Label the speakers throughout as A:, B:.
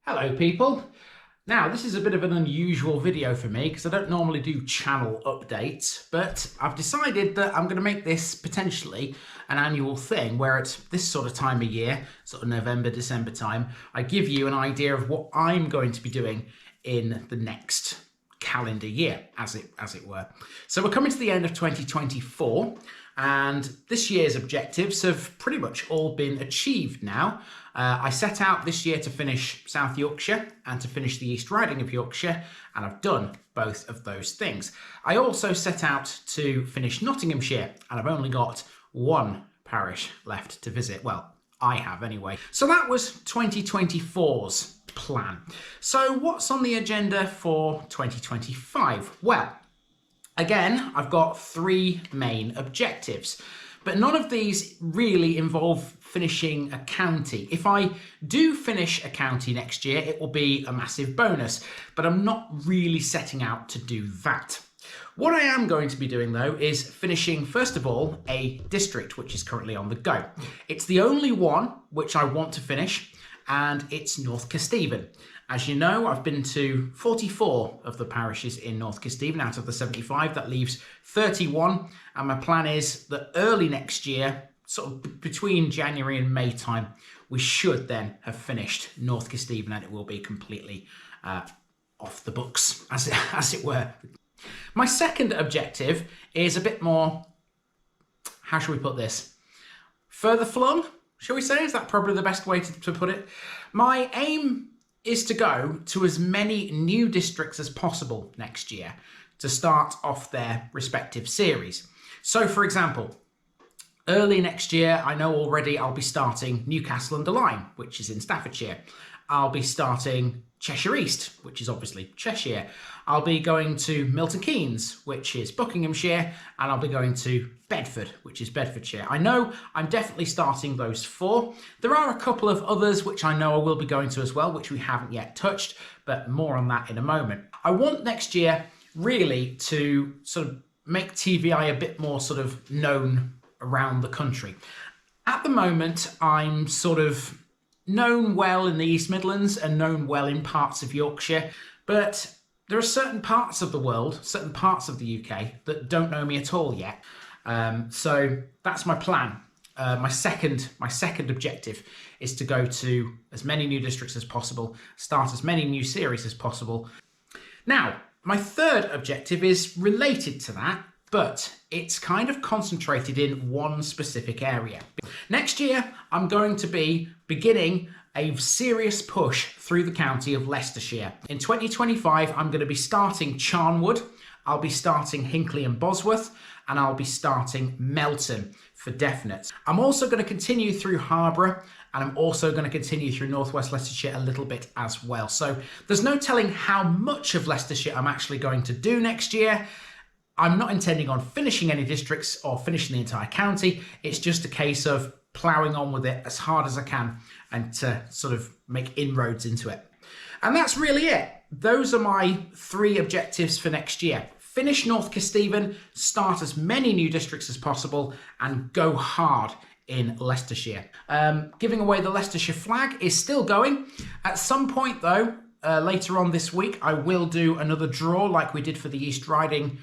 A: Hello people. Now this is a bit of an unusual video for me because I don't normally do channel updates, but I've decided that I'm going to make this potentially an annual thing where it's this sort of time of year, sort of November, December time, I give you an idea of what I'm going to be doing in the next calendar year, as it were. So we're coming to the end of 2024 and this year's objectives have pretty much all been achieved now. I set out this year to finish South Yorkshire and to finish the East Riding of Yorkshire, and I've done both of those things. I also set out to finish Nottinghamshire, and I've only got one parish left to visit. Well, I have anyway. So that was 2024's plan. So what's on the agenda for 2025? Well, again, I've got three main objectives, but none of these really involve finishing a county. If I do finish a county next year, it will be a massive bonus, but I'm not really setting out to do that. What I am going to be doing though is finishing, first of all, a district which is currently on the go. It's the only one which I want to finish, and it's North Kesteven. As you know, I've been to 44 of the parishes in North Kesteven out of the 75. That leaves 31, and my plan is that early next year, sort of between January and May time, we should then have finished North Kesteven and it will be completely off the books, as it were. My second objective is a bit more, how shall we put this? Further flung, shall we say? Is that probably the best way to put it? My aim is to go to as many new districts as possible next year to start off their respective series. So for example, early next year, I know already I'll be starting Newcastle-under-Lyme, which is in Staffordshire. I'll be starting Cheshire East, which is obviously Cheshire. I'll be going to Milton Keynes, which is Buckinghamshire, and I'll be going to Bedford, which is Bedfordshire. I know I'm definitely starting those four. There are a couple of others which I know I will be going to as well, which we haven't yet touched, but more on that in a moment. I want next year really to sort of make TVI a bit more sort of known around the country. At the moment, I'm sort of known well in the East Midlands and known well in parts of Yorkshire, but there are certain parts of the world, certain parts of the UK that don't know me at all yet. So that's my plan. My second objective is to go to as many new districts as possible, start as many new series as possible. Now, my third objective is related to that, but it's kind of concentrated in one specific area. Next year, I'm going to be beginning a serious push through the county of Leicestershire. In 2025, I'm going to be starting Charnwood, I'll be starting Hinckley and Bosworth, and I'll be starting Melton for definite. I'm also going to continue through Harborough, and I'm also going to continue through Northwest Leicestershire a little bit as well. So there's no telling how much of Leicestershire I'm actually going to do next year. I'm not intending on finishing any districts or finishing the entire county. It's just a case of ploughing on with it as hard as I can and to sort of make inroads into it. And that's really it. Those are my three objectives for next year. Finish North Kesteven, start as many new districts as possible, and go hard in Leicestershire. Giving away the Leicestershire flag is still going. At some point though, later on this week, I will do another draw like we did for the East Riding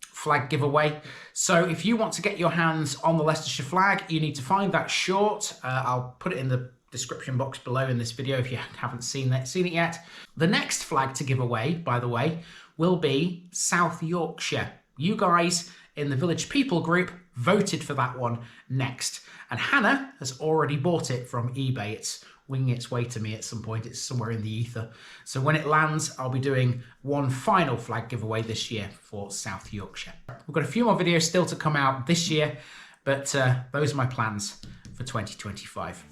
A: flag giveaway. So if you want to get your hands on the Leicestershire flag, you need to find that short. I'll put it in the description box below in this video if you haven't seen it yet. The next flag to give away, by the way, will be South Yorkshire. You guys in the Village People group voted for that one next, and Hannah has already bought it from eBay. It's winging its way to me at some point. It's somewhere in the ether. So when it lands, I'll be doing one final flag giveaway this year for South Yorkshire. We've got a few more videos still to come out this year, but those are my plans for 2025.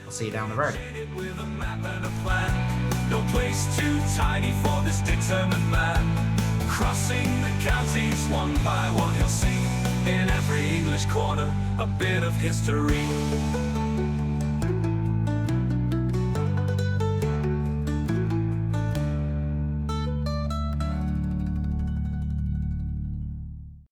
A: I'll see you down the road.
B: With a map and a plan, no place too tiny for this determined man. Crossing the counties one by one, he'll see in every English corner a bit of history.